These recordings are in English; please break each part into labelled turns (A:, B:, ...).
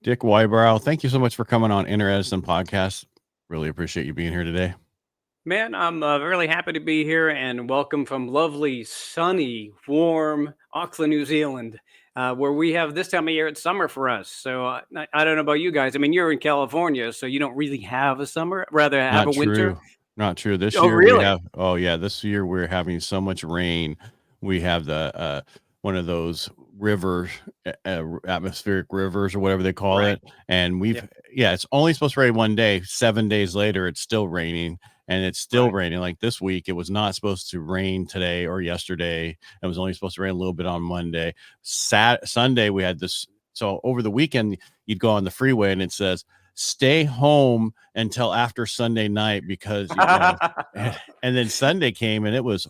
A: Dick Wybrow, thank you so much for coming on Inner Edison Podcast. Really appreciate you being here today.
B: Man, I'm really happy to be here and welcome from lovely, sunny, warm Auckland, New Zealand, where we have this time of year, it's summer for us. So I don't know about you guys. I mean, you're in California, so you don't really have a summer, rather have
A: Not
B: a winter.
A: true. Not true. This
B: Oh,
A: year we
B: really?
A: have, this year we're having so much rain. We have the one of those rivers, atmospheric rivers or whatever they call
B: Right.
A: it. And
B: Yeah.
A: it's only supposed to rain one day. 7 days later, it's still raining. And it's still
B: Right.
A: raining. Like this week, it was not supposed to rain today or yesterday. It was only supposed to rain a little bit on Monday. Sunday, we had this. So over the weekend, you'd go on the freeway and it says, stay home until after Sunday night because, and then Sunday came and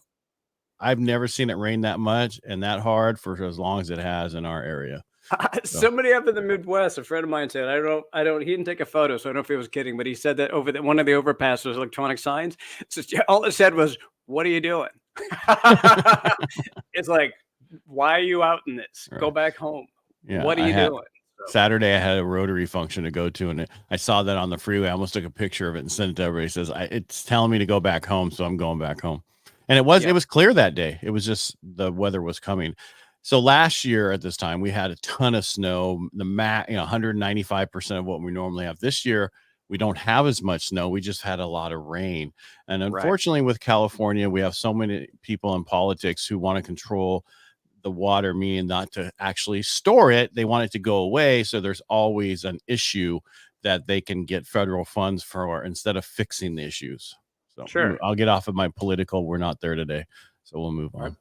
A: I've never seen it rain that much and that hard for as long as it has in our area.
B: Somebody up in the Midwest, a friend of mine said, he didn't take a photo, so I don't know if he was kidding, but he said that one of the overpasses, electronic signs, all it said was, "What are you doing?" It's like, why are you out in this?
A: Right.
B: Go back home.
A: Yeah,
B: what are you doing?
A: Saturday, I had a Rotary function to go to, and I saw that on the freeway. I almost took a picture of it and sent it to everybody. It says, it's telling me to go back home, so I'm going back home. And it was clear that day. It was just the weather was coming. So last year at this time, we had a ton of snow, 195% of what we normally have. This year, we don't have as much snow. We just had a lot of rain. And unfortunately, with California, we have so many people in politics who want to control the water, meaning not to actually store it. They want it to go away. So there's always an issue that they can get federal funds for instead of fixing the issues. So
B: Sure.
A: I'll get off of my political. We're not there today. So we'll move on.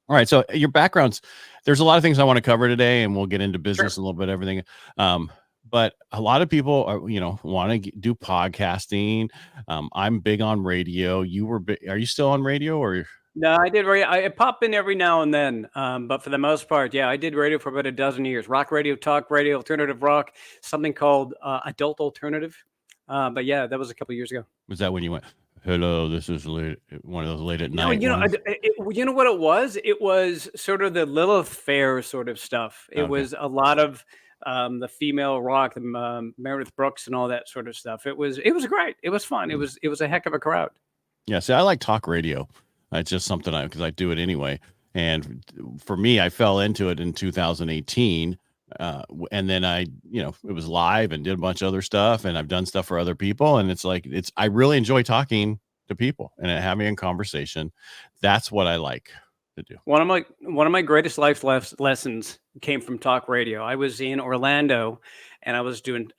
A: All right. So your backgrounds, there's a lot of things I want to cover today, and we'll get into business a little bit, everything. But a lot of people are, want to do podcasting. I'm big on radio. Are you still on radio or?
B: No, I did radio. I pop in every now and then, but for the most part, yeah, I did radio for about a dozen years. Rock radio, talk radio, alternative rock, something called adult alternative. But yeah, that was a couple of years ago.
A: Was that when you went, hello, this is one of those late at night
B: ones? You know what it was? It was sort of the Lilith Fair sort of stuff. It was a lot of the female rock, Meredith Brooks and all that sort of stuff. It was great. It was fun. It was a heck of a crowd.
A: Yeah, see, I like talk radio. It's just something because I do it anyway. And for me, I fell into it in 2018. And then it was live and did a bunch of other stuff, and I've done stuff for other people. And I really enjoy talking to people and having a conversation. That's what I like to do.
B: One of my greatest life lessons came from talk radio. I was in Orlando and I was doing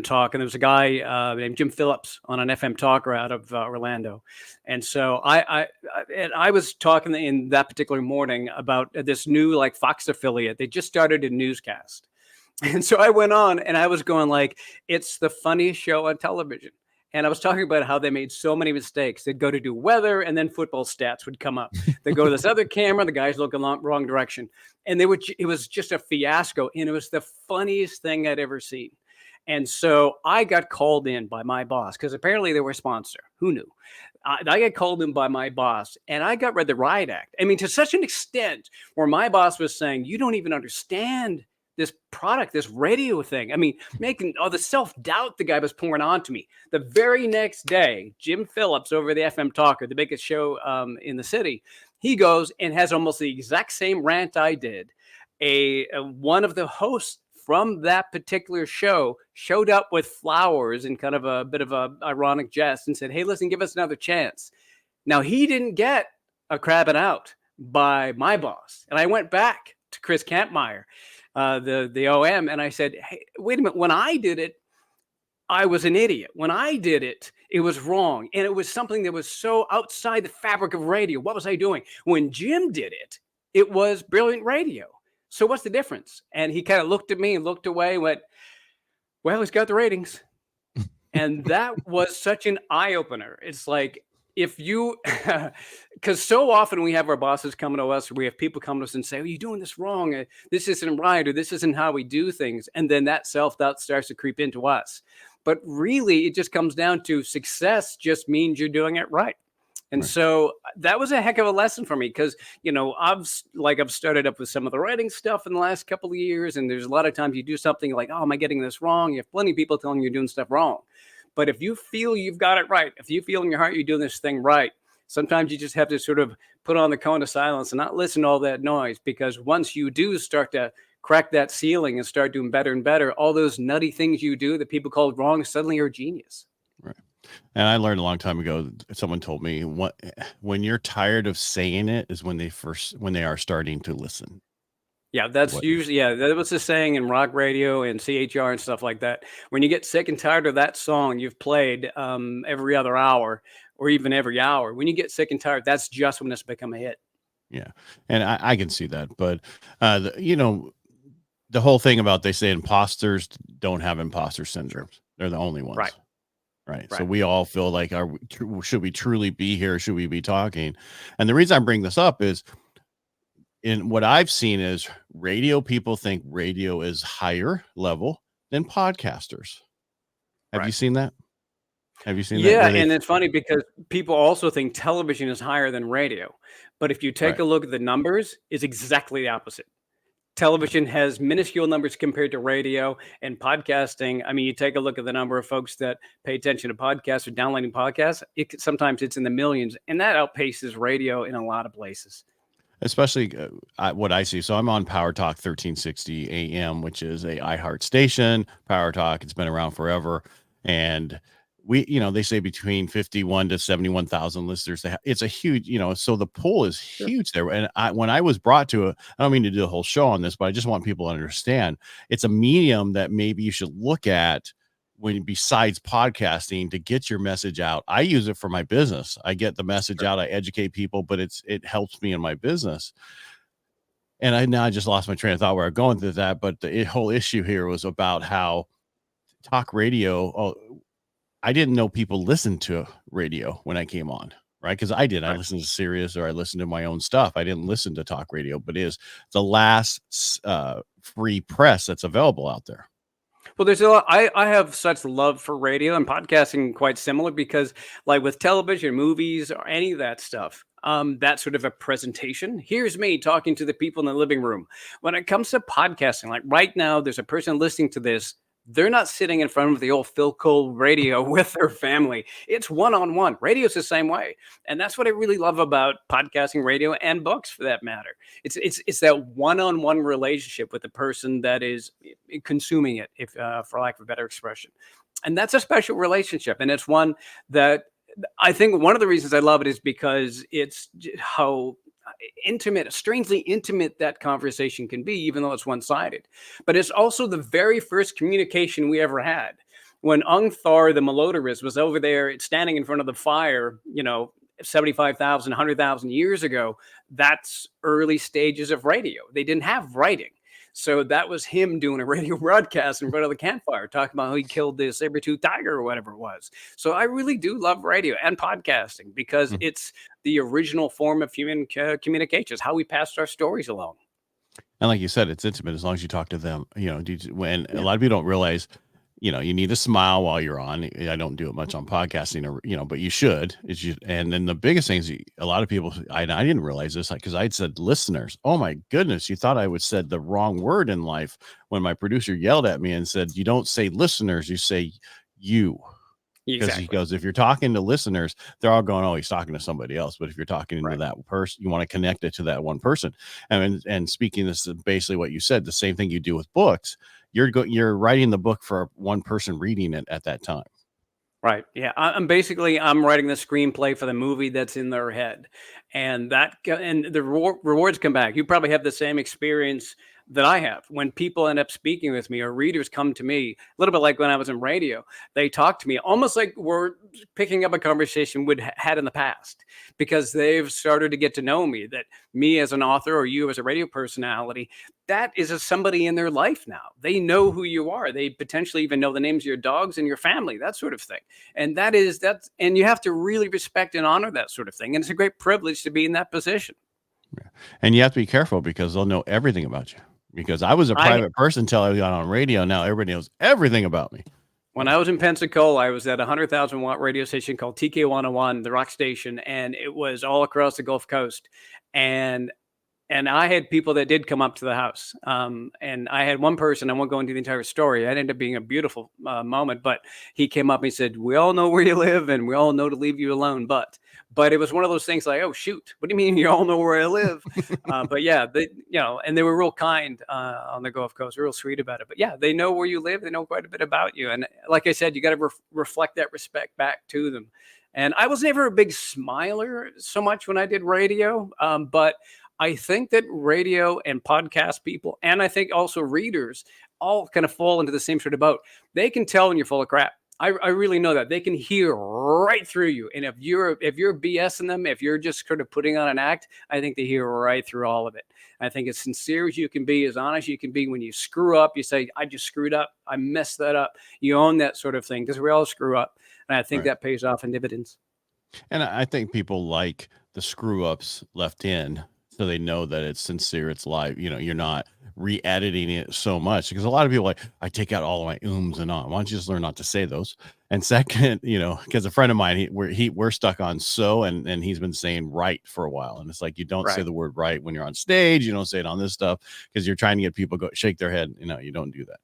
B: talk, and there was a guy named Jim Phillips on an FM talker out of Orlando. And so I was talking in that particular morning about this new like Fox affiliate. They just started a newscast. And so I went on and I was going like, it's the funniest show on television. And I was talking about how they made so many mistakes. They'd go to do weather, and then football stats would come up. They'd go to this other camera. The guy's looking wrong direction. And it was just a fiasco. And it was the funniest thing I'd ever seen. And so I got called in by my boss, because apparently they were a sponsor. Who knew? I got called in by my boss, and I got read the riot act. I mean, to such an extent where my boss was saying, you don't even understand this product, this radio thing. I mean, making all the self-doubt the guy was pouring onto me. The very next day, Jim Phillips over the FM Talker, the biggest show in the city, he goes and has almost the exact same rant I did. One of the hosts from that particular show showed up with flowers and kind of a bit of a ironic jest and said, hey, listen, give us another chance. Now, he didn't get a crabbing out by my boss. And I went back to Chris Kampmeyer, the OM, and I said, hey, wait a minute. When I did it, I was an idiot. When I did it, it was wrong. And it was something that was so outside the fabric of radio. What was I doing? When Jim did it, it was brilliant radio. So what's the difference? And he kind of looked at me and looked away and went, well, he's got the ratings. And that was such an eye-opener. It's like, if you, because so often we have our bosses coming to us, or we have people come to us and say, oh, you're doing this wrong. This isn't right, or this isn't how we do things. And then that self-doubt starts to creep into us. But really, it just comes down to success just means you're doing it right. And
A: Right.
B: so that was a heck of a lesson for me because, I've started up with some of the writing stuff in the last couple of years. And there's a lot of times you do something like, oh, am I getting this wrong? You have plenty of people telling you you're doing stuff wrong. But if you feel you've got it right, if you feel in your heart you're doing this thing right, sometimes you just have to sort of put on the cone of silence and not listen to all that noise. Because once you do start to crack that ceiling and start doing better and better, all those nutty things you do that people called wrong suddenly are genius.
A: Right. And I learned a long time ago, someone told me when you're tired of saying it is when they are starting to listen.
B: Yeah, that's usually, that was the saying in rock radio and CHR and stuff like that. When you get sick and tired of that song you've played every other hour or even every hour, when you get sick and tired, that's just when it's become a hit.
A: Yeah. And I can see that. But, the whole thing about they say imposters don't have imposter syndromes. They're the only ones. Right. So we all feel like, should we truly be here? Should we be talking? And the reason I bring this up is in what I've seen is radio people think radio is higher level than podcasters. Have you seen that? Have you seen that?
B: Yeah, and it's funny because people also think television is higher than radio. But if you take a look at the numbers, it's exactly the opposite. Television has minuscule numbers compared to radio and podcasting. I mean, you take a look at the number of folks that pay attention to podcasts or downloading podcasts. Sometimes it's in the millions, and that outpaces radio in a lot of places.
A: Especially what I see. So I'm on Power Talk 1360 AM, which is a iHeart station. Power Talk, it's been around forever. And they say between 51 to 71,000 listeners. It's a huge, so the pool is huge there. And when I was brought to it, I don't mean to do a whole show on this, but I just want people to understand it's a medium that maybe you should look at besides podcasting to get your message out. I use it for my business. I get the message out. I educate people, but it helps me in my business. And I just lost my train of thought where I'm going through that. But the whole issue here was about how talk radio. I didn't know people listened to radio when I came on, right? Because I did. I listened to Sirius or I listened to my own stuff. I didn't listen to talk radio, but it is the last free press that's available out there.
B: Well, there's a lot. I have such love for radio and podcasting, quite similar, because like with television, movies, or any of that stuff, that sort of a presentation. Here's me talking to the people in the living room. When it comes to podcasting, like right now, there's a person listening to this. They're not sitting in front of the old Phil Cole radio with their family. It's one-on-one. Radio's the same way. And that's what I really love about podcasting, radio, and books for that matter. It's that one-on-one relationship with the person that is consuming it, if for lack of a better expression. And that's a special relationship. And it's one that I think one of the reasons I love it is because it's how intimate, strangely intimate that conversation can be, even though it's one-sided. But it's also the very first communication we ever had. When Ung Thar, the malodorist, was over there standing in front of the fire, 75,000, 100,000 years ago, that's early stages of radio. They didn't have writing. So that was him doing a radio broadcast in front of the campfire, talking about how he killed this saber-toothed tiger or whatever it was. So I really do love radio and podcasting because it's the original form of human communication. It's how we passed our stories along.
A: And like you said, it's intimate as long as you talk to them. When a lot of people don't realize, you need to smile while you're on. I don't do it much on podcasting, but you should. And then the biggest thing is a lot of people, I didn't realize this because I'd said listeners. Oh my goodness. You thought I would said the wrong word in life when my producer yelled at me and said, you don't say listeners, you say you. Because he goes, if you're talking to listeners, they're all going, oh, he's talking to somebody else. But if you're talking to that person, you want to connect it to that one person. And speaking, this is basically what you said, the same thing you do with books. You're writing the book for one person reading it at that time.
B: Right. Yeah. I'm writing the screenplay for the movie that's in their head, and the rewards come back. You probably have the same experience that I have when people end up speaking with me or readers come to me, a little bit like when I was in radio. They talk to me almost like we're picking up a conversation we'd had in the past because they've started to get to know me, that me as an author or you as a radio personality, that is somebody in their life now. They know who you are. They potentially even know the names of your dogs and your family, that sort of thing. And and you have to really respect and honor that sort of thing. And it's a great privilege to be in that position.
A: Yeah. And you have to be careful because they'll know everything about you. Because I was a private person until I got on radio. Now everybody knows everything about me.
B: When I was in Pensacola, I was at a 100,000 watt radio station called TK101, the rock station, and it was all across the Gulf Coast. And I had people that did come up to the house. And I had one person, I won't go into the entire story. It ended up being a beautiful moment, but he came up and he said, "We all know where you live and we all know to leave you alone." But it was one of those things like, "Oh, shoot, what do you mean you all know where I live?" But yeah, and they were real kind on the Gulf Coast, real sweet about it. But yeah, they know where you live. They know quite a bit about you. And like I said, you got to reflect that respect back to them. And I was never a big smiler so much when I did radio, but I think that radio and podcast people, and I think also readers, all kind of fall into the same sort of boat. They can tell when you're full of crap. I really know that. They can hear right through you. And if you're BSing them, if you're just sort of putting on an act, I think they hear right through all of it. I think as sincere as you can be, as honest you can be, when you screw up, you say, "I just screwed up. I messed that up." You own that sort of thing, because we all screw up. And I think that pays off in dividends.
A: And I think people like the screw ups left in, so they know that it's sincere, it's live. You're not re-editing it so much, because a lot of people I take out all of my ums and on. Why don't you just learn not to say those? And second, because a friend of mine, we're stuck on and he's been saying right for a while, and it's like, you don't say the word right when you're on stage. You don't say it on this stuff, because you're trying to get people shake their head. You don't do that.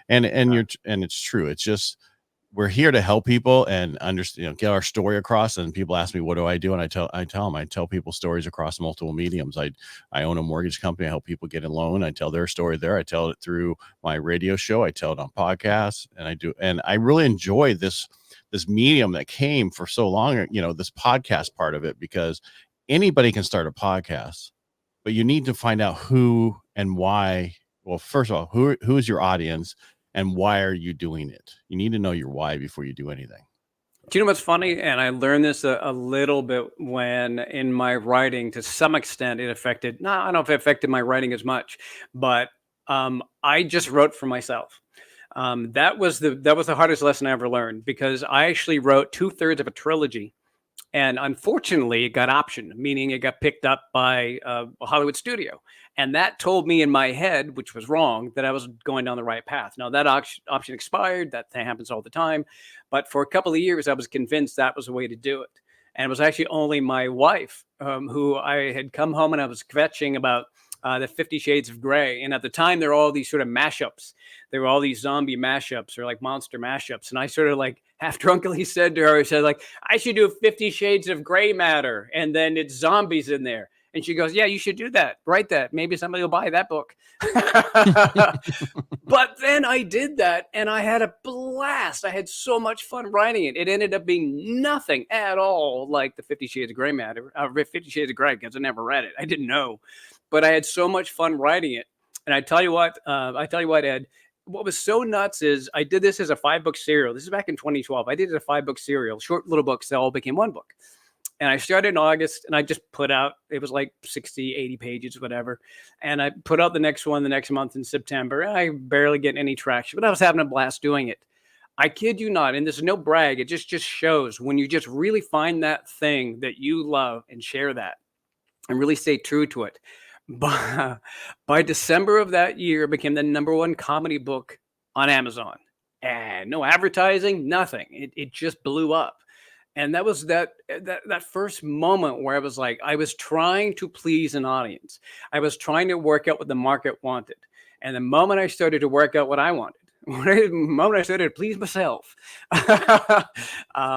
A: And it's true. It's just, we're here to help people and understand, get our story across. And people ask me, what do I do? And I tell them, I tell people stories across multiple mediums. I own a mortgage company. I help people get a loan. I tell their story there. I tell it through my radio show. I tell it on podcasts, and I really enjoy this medium that came for so long, this podcast part of it, because anybody can start a podcast, but you need to find out who and why. Well, first of all, who is your audience? And why are you doing it? You need to know your why before you do anything.
B: Do you know what's funny? And I learned this a little bit when in my writing, to some extent, it affected, no, I don't know if it affected my writing as much, but I just wrote for myself. That was the hardest lesson I ever learned, because I actually wrote 2/3 of a trilogy. And unfortunately, it got optioned, meaning it got picked up by a Hollywood studio. And that told me in my head, which was wrong, that I was going down the right path. Now, that option expired. That thing happens all the time. But for a couple of years, I was convinced that was the way to do it. And it was actually only my wife, who I had come home and I was kvetching about the 50 Shades of Grey. And at the time, there were all these sort of mashups. There were all these zombie mashups, or like monster mashups. And I sort of half drunkenly said to her, I said, "I should do 50 Shades of Grey matter. And then it's zombies in there." And she goes, "Yeah, you should do that. Write that. Maybe somebody will buy that book." But then I did that and I had a blast. I had so much fun writing it. It ended up being nothing at all like the 50 Shades of Grey matter, 50 Shades of Grey, because I never read it. I didn't know. But I had so much fun writing it. And I tell you what, Ed, what was so nuts is I did this as a 5-book serial. This is back in 2012. I did it as a 5-book serial, short little books that all became one book. And I started in August, and I just put out, it was like 60, 80 pages, whatever. And I put out the next one the next month in September. I barely get any traction, but I was having a blast doing it. I kid you not, and this is no brag. It just shows when you just really find that thing that you love and share that and really stay true to it. By December of that year, it became the #1 comedy book on Amazon. And no advertising, nothing. It just blew up. And that was that first moment where I was like, I was trying to please an audience. I was trying to work out what the market wanted. And the moment I started to work out what I wanted, the moment I started to please myself,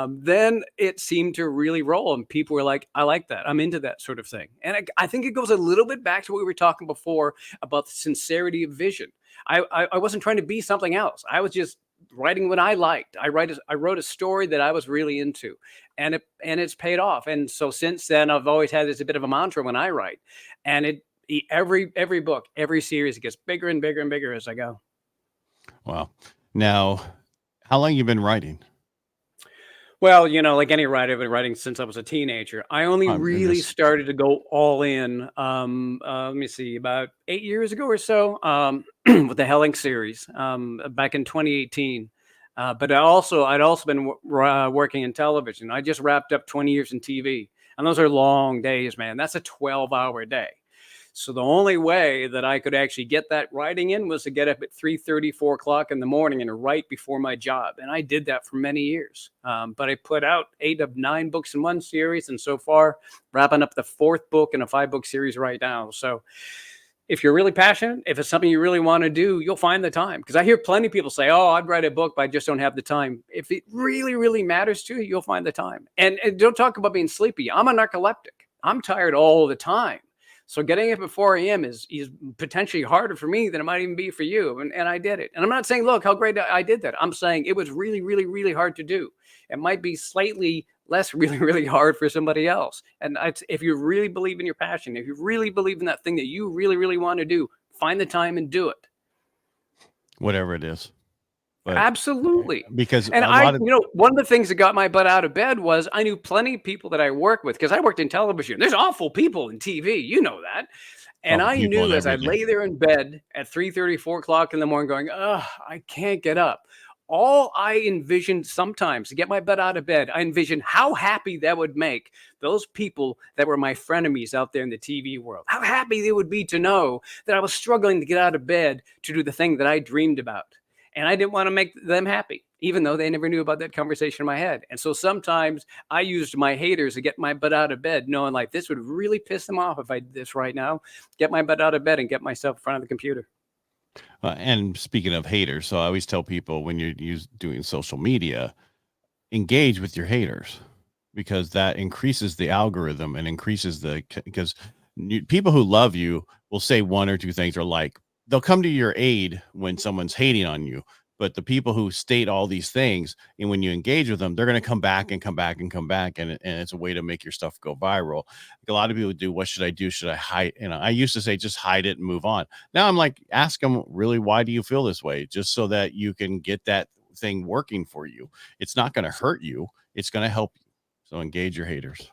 B: then it seemed to really roll. And people were like, "I like that. I'm into that sort of thing." And I think it goes a little bit back to what we were talking before about the sincerity of vision. I wasn't trying to be something else. I was just writing what I liked. I wrote a story that I was really into, and it's paid off. And so since then, I've always had this a bit of a mantra when I write, and every book, every series, it gets bigger and bigger and bigger as I go.
A: Wow. Now, how long you been writing?
B: Well, like any writer, I've been writing since I was a teenager. I only really started to go all in, let me see, about 8 years ago or so, with the Hellink series, back in 2018. But I'd also been working in television. I just wrapped up 20 years in TV, and those are long days, man. That's a 12-hour day. So the only way that I could actually get that writing in was to get up at 3:30, 4 o'clock in the morning and write before my job. And I did that for many years. But I put out 8 of 9 books in one series. And so far, wrapping up the 4th book in a 5-book series right now. So if you're really passionate, if it's something you really want to do, you'll find the time. Because I hear plenty of people say, oh, I'd write a book, but I just don't have the time. If it really, really matters to you, you'll find the time. And don't talk about being sleepy. I'm a narcoleptic. I'm tired all the time. So getting up at 4 a.m. is potentially harder for me than it might even be for you. And I did it. And I'm not saying, look, how great I did that. I'm saying it was really, really, really hard to do. It might be slightly less really, really hard for somebody else. And if you really believe in your passion, if you really believe in that thing that you really, really want to do, find the time and do it.
A: Whatever it is. But
B: absolutely.
A: Because
B: and one of the things that got my butt out of bed was I knew plenty of people that I work with, because I worked in television. There's awful people in TV, you know that. And I knew as I lay there in bed at 3:30, 4 o'clock in the morning going, I can't get up. All I envisioned sometimes to get my butt out of bed, I envisioned how happy that would make those people that were my frenemies out there in the TV world. How happy they would be to know that I was struggling to get out of bed to do the thing that I dreamed about. And I didn't want to make them happy, even though they never knew about that conversation in my head. And so sometimes I used my haters to get my butt out of bed, knowing like this would really piss them off if I did this right now. Get my butt out of bed and get myself in front of the computer.
A: And speaking of haters, so I always tell people when you're doing social media, engage with your haters, because that increases the algorithm and increases because people who love you will say 1 or 2 things, or like they'll come to your aid when someone's hating on you. But the people who state all these things, and when you engage with them, they're going to come back and come back and come back. And it's a way to make your stuff go viral. Like a lot of people do, what should I do? Should I hide? I used to say, just hide it and move on. Now I'm like, ask them, really, why do you feel this way? Just so that you can get that thing working for you. It's not going to hurt you. It's going to help you. So engage your haters.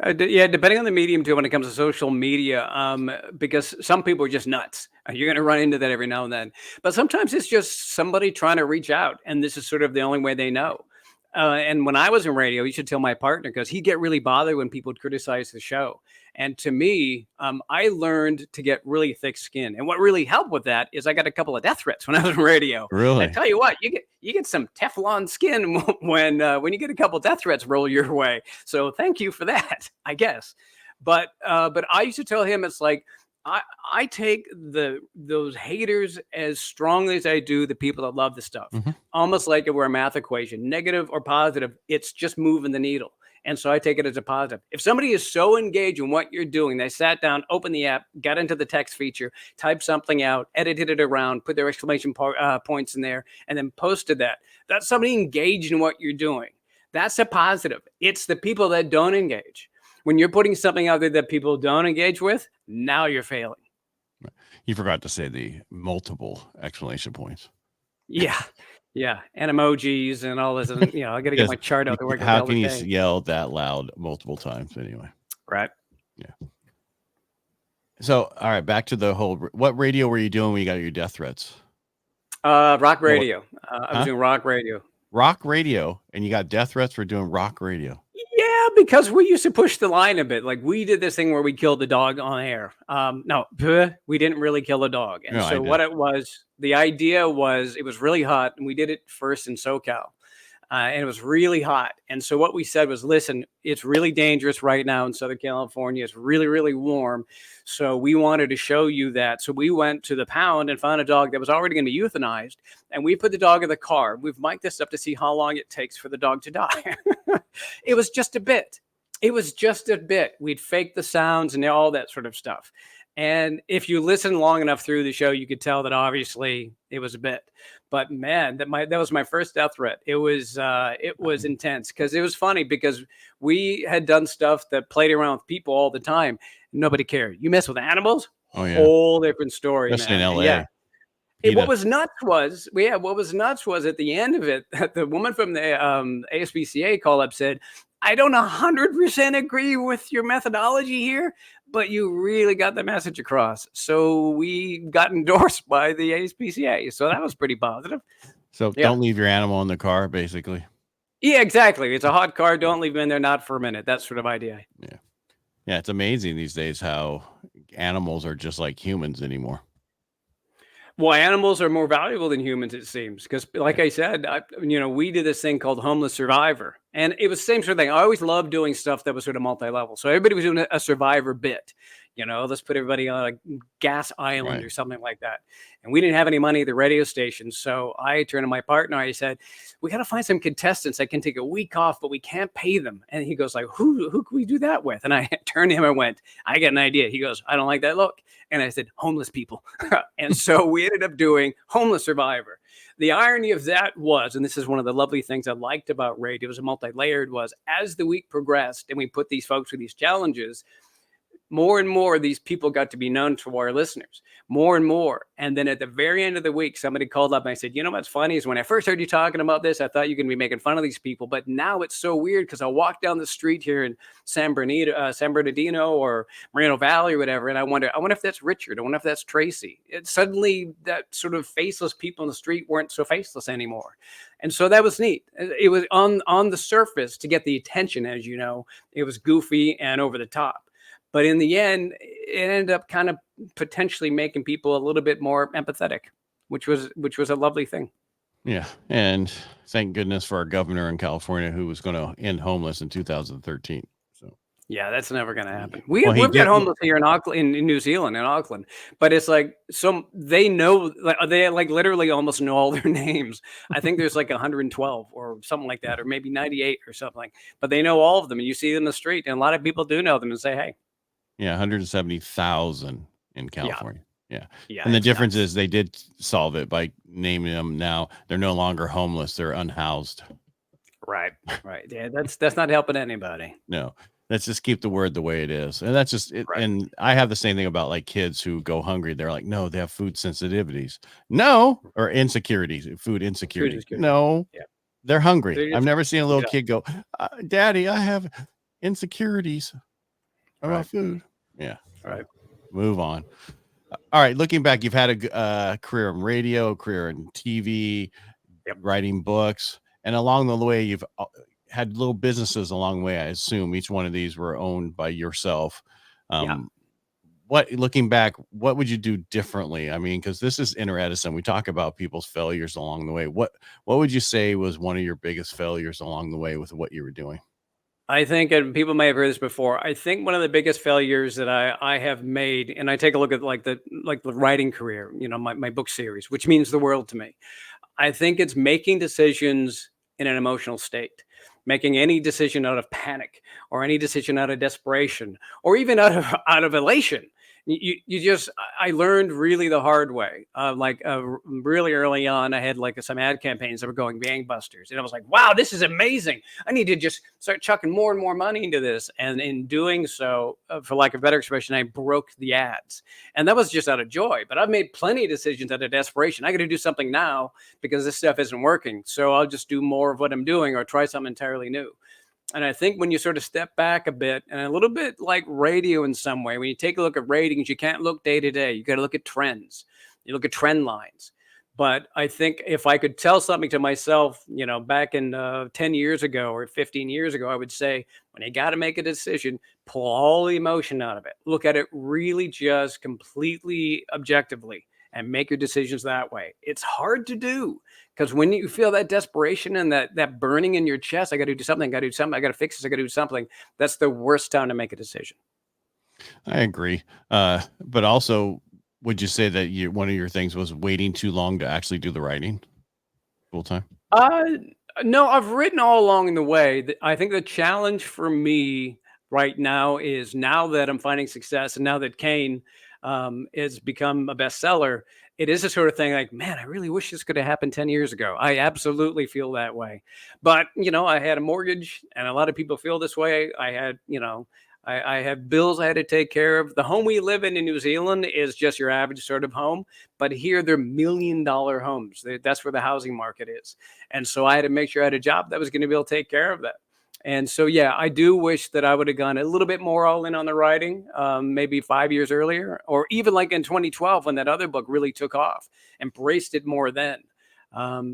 B: Depending on the medium too, when it comes to social media, because some people are just nuts. You're going to run into that every now and then. But sometimes it's just somebody trying to reach out, and this is sort of the only way they know. And when I was in radio, you should tell my partner, because he'd get really bothered when people would criticize the show. And to me, I learned to get really thick skin. And what really helped with that is I got a couple of death threats when I was in radio.
A: Really?
B: I tell you what, you get some Teflon skin when you get a couple death threats roll your way. So thank you for that, I guess. But I used to tell him, it's like, I take those haters as strongly as I do the people that love the stuff. Mm-hmm. Almost like it were a math equation, negative or positive. It's just moving the needle. And so I take it as a positive. If somebody is so engaged in what you're doing, they sat down, opened the app, got into the text feature, typed something out, edited it around, put their exclamation points in there, and then posted that. That's somebody engaged in what you're doing. That's a positive. It's the people that don't engage. When you're putting something out there that people don't engage with, now you're failing.
A: You forgot to say the multiple exclamation points.
B: Yeah. Yeah. And emojis and all this. And, I got to get my chart out there.
A: How can you yell that loud multiple times anyway?
B: Right.
A: Yeah. So, all right, back to the whole, what radio were you doing when you got your death threats?
B: Rock radio. I was doing rock radio.
A: Rock radio. And you got death threats for doing rock radio.
B: Yeah, because we used to push the line a bit. Like we did this thing where we killed the dog on air. No, we didn't really kill a dog. And so what it was, the idea was it was really hot, and we did it first in SoCal. And it was really hot. And so what we said was, listen, it's really dangerous right now in Southern California. It's really, really warm. So we wanted to show you that. So we went to the pound and found a dog that was already going to be euthanized. And we put the dog in the car. We've mic'd this up to see how long it takes for the dog to die. It was just a bit. We'd fake the sounds and all that sort of stuff. And if you listen long enough through the show, you could tell that obviously it was a bit. But man, that was my first death threat. It was intense, because it was funny, because we had done stuff that played around with people all the time. Nobody cared. You mess with animals, whole different story.
A: Especially in LA.
B: Yeah. What was nuts was at the end of it, the woman from the ASPCA call up said, I don't 100% agree with your methodology here, but you really got the message across. So we got endorsed by the ASPCA. So that was pretty positive.
A: So don't leave your animal in the car, basically.
B: Yeah, exactly. It's a hot car. Don't leave them in there, not for a minute. That sort of idea.
A: Yeah. Yeah, it's amazing these days how animals are just like humans anymore.
B: Well, animals are more valuable than humans, it seems, because, like I said, we did this thing called Homeless Survivor, and it was the same sort of thing. I always loved doing stuff that was sort of multi-level. So everybody was doing a survivor bit. Let's put everybody on a gas island or something like that. And we didn't have any money at the radio station, so I turned to my partner. I said, "We got to find some contestants that can take a week off, but we can't pay them." And he goes, "Like, who can we do that with?" And I turned to him and went, "I got an idea." He goes, "I don't like that look." And I said, "Homeless people." And so we ended up doing Homeless Survivor. The irony of that was, and this is one of the lovely things I liked about radio, it was a multi-layered, was as the week progressed and we put these folks with these challenges, more and more these people got to be known to our listeners, more and more. And then at the very end of the week, somebody called up and I said, "What's funny is when I first heard you talking about this, I thought you were going to be making fun of these people. But now it's so weird because I walk down the street here in San Bernardino or Moreno Valley or whatever. And I wonder if that's Richard. I wonder if that's Tracy." Suddenly that sort of faceless people in the street weren't so faceless anymore. And so that was neat. It was on the surface to get the attention, as you know, it was goofy and over the top. But in the end, it ended up kind of potentially making people a little bit more empathetic, which was a lovely thing.
A: Yeah. And thank goodness for our governor in California who was going to end homeless in 2013. So
B: yeah, that's never going to happen. We've got homeless here in Auckland, in New Zealand, in Auckland, but it's like they know, they like literally almost know all their names. I think there's like 112 or something like that, or maybe 98 or something. But they know all of them, and you see them in the street, and a lot of people do know them and say, "Hey."
A: Yeah, 170,000 in California. Yeah. And the difference is they did solve it by naming them now. They're no longer homeless. They're unhoused.
B: Right. Yeah, that's not helping anybody.
A: No. Let's just keep the word the way it is. And that's just it. Right. And I have the same thing about like kids who go hungry. They're like, no, they have food sensitivities. No. Or insecurities, food insecurity. No. Yeah. They're hungry. I've never seen a little kid go, "Daddy, I have insecurities about food." Yeah. All right. Move on. All right. Looking back, you've had a career in radio, career in TV, writing books, and along the way, you've had little businesses along the way. I assume each one of these were owned by yourself. Looking back, what would you do differently? I mean, because this is Inner Edison. We talk about people's failures along the way. What would you say was one of your biggest failures along the way with what you were doing?
B: I think, and people may have heard this before, I think one of the biggest failures that I have made, and I take a look at like the writing career, my book series, which means the world to me. I think it's making decisions in an emotional state, making any decision out of panic or any decision out of desperation or even out of elation. I learned really the hard way. Really early on, I had like some ad campaigns that were going gangbusters. And I was like, wow, this is amazing. I need to just start chucking more and more money into this. And in doing so, for lack of a better expression, I broke the ads. And that was just out of joy. But I've made plenty of decisions out of desperation. I got to do something now because this stuff isn't working. So I'll just do more of what I'm doing or try something entirely new. And I think when you sort of step back a bit, and a little bit like radio in some way, when you take a look at ratings, you can't look day to day. You got to look at trends. You look at trend lines. But I think if I could tell something to myself, back in 10 years ago or 15 years ago, I would say, when you got to make a decision, pull all the emotion out of it. Look at it really just completely objectively and make your decisions that way. It's hard to do because when you feel that desperation and that burning in your chest, I got to do something, I got to fix this, I got to do something. That's the worst time to make a decision.
A: I agree. But also, would you say that one of your things was waiting too long to actually do the writing full time?
B: No, I've written all along the way. I think the challenge for me right now is, now that I'm finding success and now that Cain has become a bestseller, it is a sort of thing like, man, I really wish this could have happened 10 years ago. I absolutely feel that way. But, I had a mortgage and a lot of people feel this way. I had, I have bills I had to take care of. The home we live in New Zealand is just your average sort of home. But here they're $1 million homes. That's where the housing market is. And so I had to make sure I had a job that was going to be able to take care of that. And so, yeah, I do wish that I would have gone a little bit more all in on the writing, maybe 5 years earlier, or even like in 2012 when that other book really took off, embraced it more then.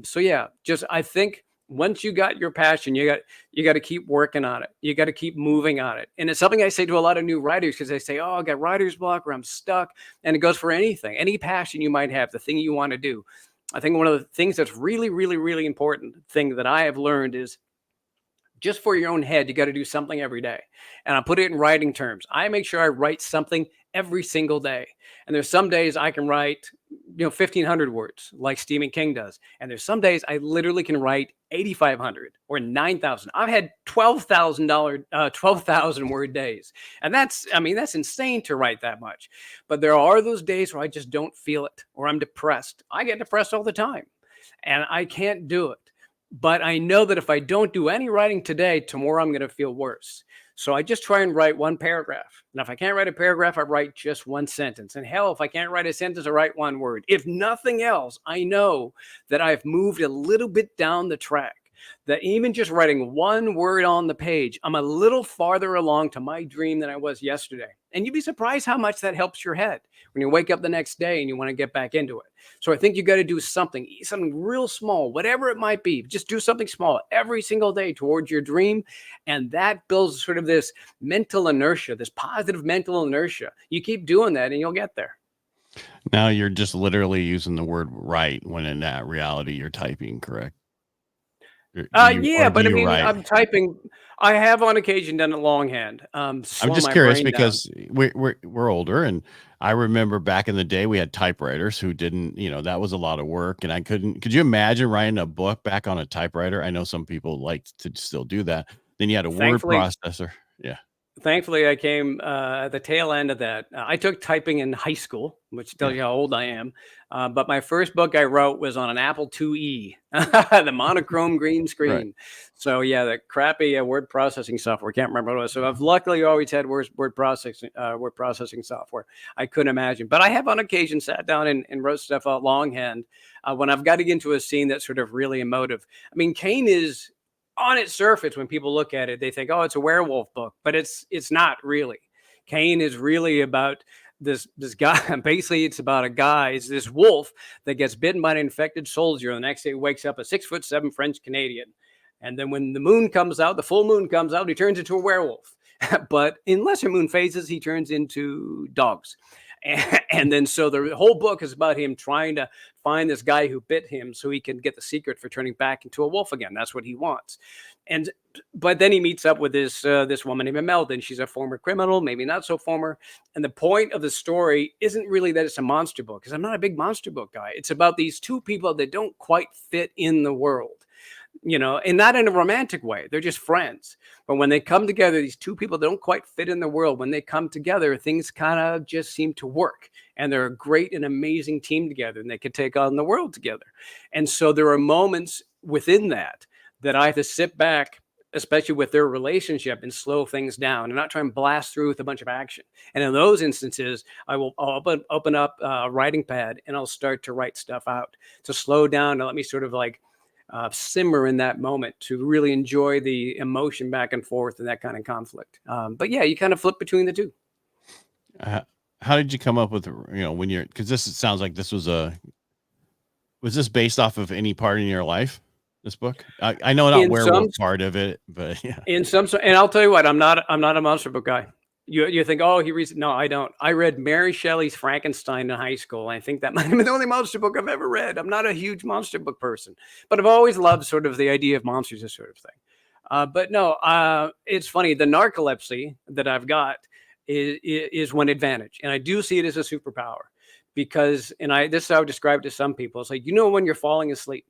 B: So, yeah, I think once you got your passion, you got to keep working on it. You got to keep moving on it. And it's something I say to a lot of new writers, because they say, oh, I got writer's block, or I'm stuck. And it goes for anything, any passion you might have, the thing you want to do. I think one of the things that's really, really, really important thing that I have learned is, just for your own head, you got to do something every day. And I put it in writing terms. I make sure I write something every single day. And there's some days I can write, 1,500 words like Stephen King does. And there's some days I literally can write 8,500 or 9,000. I've had $12,000 word days. And that's insane to write that much. But there are those days where I just don't feel it, or I'm depressed. I get depressed all the time and I can't do it. But I know that if I don't do any writing today, tomorrow I'm going to feel worse. So I just try and write one paragraph. And if I can't write a paragraph, I write just one sentence. And hell, if I can't write a sentence, I write one word. If nothing else, I know that I've moved a little bit down the track. That even just writing one word on the page, I'm a little farther along to my dream than I was yesterday. And you'd be surprised how much that helps your head when you wake up the next day and you want to get back into it. So I think you got to do something real small, whatever it might be. Just do something small every single day towards your dream. And that builds sort of this mental inertia, this positive mental inertia. You keep doing that and you'll get there.
A: Now you're just literally using the word write, when in that reality you're typing, correct?
B: But I mean, write? I'm typing. I have on occasion done it longhand.
A: I'm just curious because we're older, and I remember back in the day we had typewriters who didn't, that was a lot of work, and could you imagine writing a book back on a typewriter? I know some people like to still do that. Then you had a word processor. Yeah.
B: Thankfully, I came at the tail end of that. I took typing in high school, which tells you how old I am. But my first book I wrote was on an Apple IIe, the monochrome green screen. Right. So yeah, the crappy word processing software. Can't remember what it was. So I've luckily always had word processing software. I couldn't imagine. But I have on occasion sat down and wrote stuff out longhand when I've got to get into a scene that's sort of really emotive. I mean, Cain is, on its surface, when people look at it, they think, oh, it's a werewolf book, but it's not really. Cain is really about this guy. Basically, it's about a guy, it's this wolf that gets bitten by an infected soldier. And the next day he wakes up a 6'7" French Canadian. And then when the moon comes out, the full moon comes out, he turns into a werewolf. But in lesser moon phases, he turns into dogs. And then so the whole book is about him trying to find this guy who bit him so he can get the secret for turning back into a wolf again. That's what he wants. But then he meets up with this woman named Imelda, and she's a former criminal, maybe not so former. And the point of the story isn't really that it's a monster book, because I'm not a big monster book guy. It's about these two people that don't quite fit in the world. And not in a romantic way. They're just friends. But when they come together, these two people that don't quite fit in the world, when they come together, things kind of just seem to work. And they're a great and amazing team together, and they can take on the world together. And so there are moments within that I have to sit back, especially with their relationship, and slow things down and not try and blast through with a bunch of action. And in those instances, I'll open up a writing pad and I'll start to write stuff out to slow down and let me sort of simmer in that moment to really enjoy the emotion back and forth and that kind of conflict. But yeah, you kind of flip between the two.
A: How did you come up with, when you're, because this sounds like this was this based off of any part in your life, this book? I know not werewolf part of it, but yeah.
B: And I'll tell you what, I'm not a monster book guy. You think, oh, he reads it. No, I don't. I read Mary Shelley's Frankenstein in high school. I think that might have been the only monster book I've ever read. I'm not a huge monster book person, but I've always loved sort of the idea of monsters, this sort of thing. But no, it's funny. The narcolepsy that I've got is one advantage. And I do see it as a superpower because, this is how I describe it to some people. It's like, when you're falling asleep,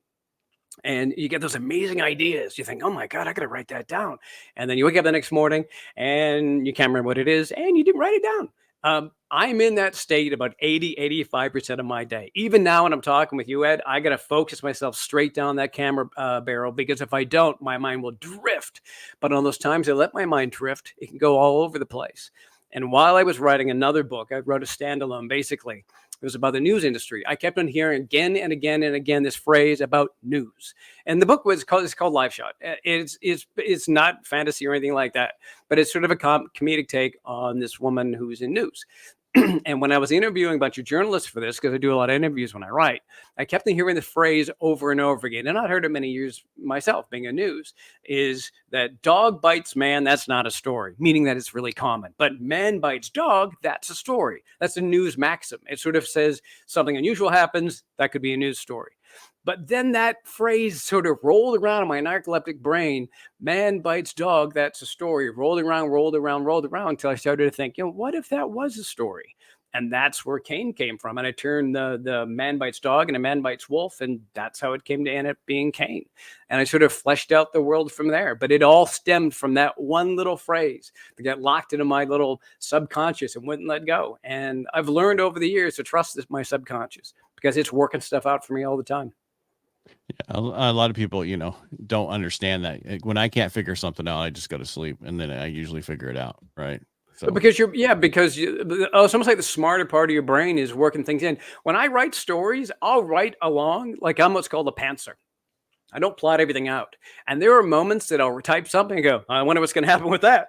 B: and you get those amazing ideas. You think, oh my God, I got to write that down. And then you wake up the next morning and you can't remember what it is and you didn't write it down. I'm in that state about 85% of my day. Even now when I'm talking with you, Ed, I got to focus myself straight down that camera barrel, because if I don't, my mind will drift. But on those times I let my mind drift, it can go all over the place. And while I was writing another book, I wrote a standalone, basically. It was about the news industry. I kept on hearing again and again and again this phrase about news. And the book it's called Live Shot. It's not fantasy or anything like that, but it's sort of a comedic take on this woman who's in news. And when I was interviewing a bunch of journalists for this, because I do a lot of interviews when I write, I kept hearing the phrase over and over again, and I'd heard it many years myself, being in news, is that dog bites man, that's not a story, meaning that it's really common. But man bites dog, that's a story. That's a news maxim. It sort of says something unusual happens, that could be a news story. But then that phrase sort of rolled around in my narcoleptic brain. Man bites dog, that's a story. Rolled around until I started to think, what if that was a story? And that's where Cain came from. And I turned the man bites dog and a man bites wolf. And that's how it came to end up being Cain. And I sort of fleshed out the world from there. But it all stemmed from that one little phrase that got locked into my little subconscious and wouldn't let go. And I've learned over the years to trust my subconscious because it's working stuff out for me all the time.
A: Yeah, a lot of people, don't understand that. When I can't figure something out, I just go to sleep, and then I usually figure it out, right? So
B: because it's almost like the smarter part of your brain is working things in. When I write stories, I'll write along like I'm what's called a pantser. I don't plot everything out. And there are moments that I'll type something and go, I wonder what's going to happen with that.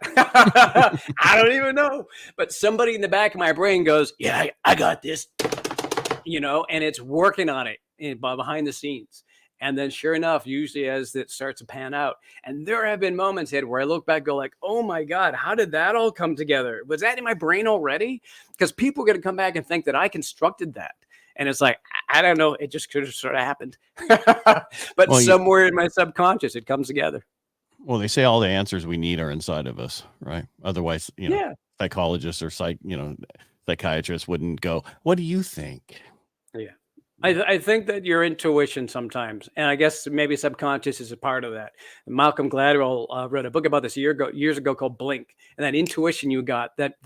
B: I don't even know. But somebody in the back of my brain goes, yeah, I got this, and it's working on it behind the scenes. And then sure enough, usually as it starts to pan out, and there have been moments, Ed, where I look back, go like, oh my God, how did that all come together? Was that in my brain already? Because people are going to come back and think that I constructed that. And it's like, I don't know. It just could have sort of happened. But somewhere in my subconscious, it comes together.
A: Well, they say all the answers we need are inside of us, right? Otherwise, psychologists or psychiatrists wouldn't go, what do you think?
B: Yeah. I think that your intuition sometimes, and I guess maybe subconscious is a part of that. Malcolm Gladwell wrote a book about this years ago called Blink, and that intuition you got, that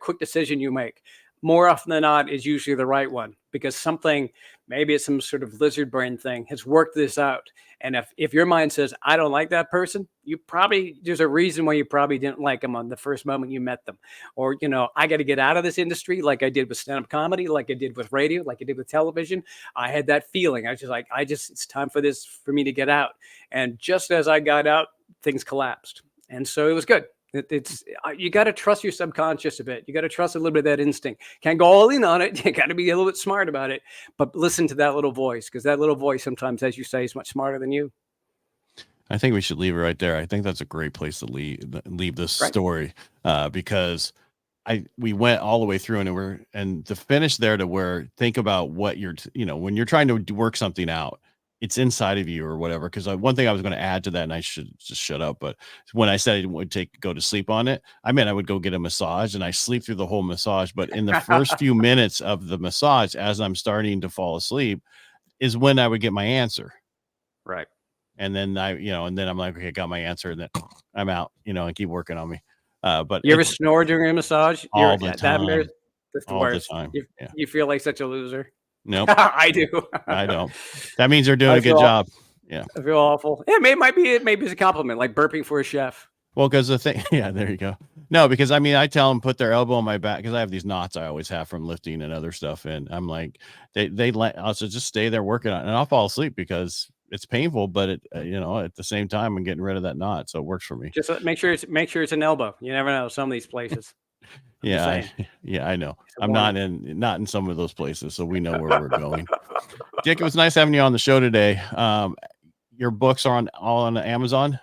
B: quick decision you make, more often than not is usually the right one, because something, maybe it's some sort of lizard brain thing, has worked this out. And if your mind says, I don't like that person, there's a reason why you probably didn't like them on the first moment you met them. Or, I got to get out of this industry like I did with stand-up comedy, like I did with radio, like I did with television. I had that feeling. I was just like, it's time for me to get out. And just as I got out, things collapsed. And so it was good. You got to trust your subconscious a bit. You got to trust a little bit of that instinct. Can't go all in on it. You got to be a little bit smart about it, but listen to that little voice, because that little voice sometimes, as you say, is much smarter than you.
A: I think we should leave it right there. I think that's a great place to leave this story, because we went all the way through, and to finish there to where, think about what when you're trying to work something out, it's inside of you or whatever. Because one thing I was going to add to that, and I should just shut up, but when I said I would go to sleep on it, I meant I would go get a massage, and I sleep through the whole massage. But in the first few minutes of the massage, as I'm starting to fall asleep, is when I would get my answer.
B: Right.
A: And then and then I'm like, okay, I got my answer, and then I'm out, and keep working on me. But
B: you ever snore during a massage?
A: All the time.
B: That's the worst.
A: The time.
B: You feel like such a loser.
A: Nope.
B: I do.
A: I don't. That means they're doing a good job. Yeah.
B: I feel awful. Yeah, maybe it's a compliment, like burping for a chef.
A: Well, because the thing, there you go. No, because I tell them put their elbow on my back, because I have these knots I always have from lifting and other stuff, and I'm like, I'll just stay there working on it, and I'll fall asleep because it's painful, but at the same time, I'm getting rid of that knot, so it works for me.
B: Just make sure it's an elbow. You never know, some of these places.
A: I know. I'm not in some of those places, so we know where we're going. Dick, it was nice having you on the show today. Your books are all on Amazon?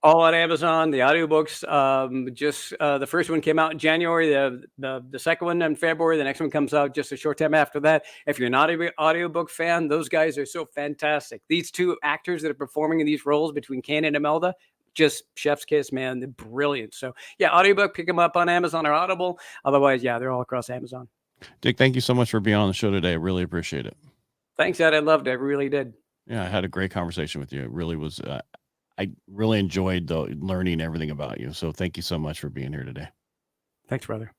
B: All on Amazon. The audiobooks, the first one came out in January, the second one in February, the next one comes out just a short time after that. If you're not an audiobook fan, those guys are so fantastic. These two actors that are performing in these roles between Cain and Imelda, just chef's kiss, man. They're brilliant. So yeah, audiobook, pick them up on Amazon or Audible. Otherwise, they're all across Amazon.
A: Dick, thank you so much for being on the show today. I really appreciate it.
B: Thanks, Ed. I loved it. I really did.
A: Yeah, I had a great conversation with you. It really was. I really enjoyed learning everything about you. So thank you so much for being here today.
B: Thanks, brother.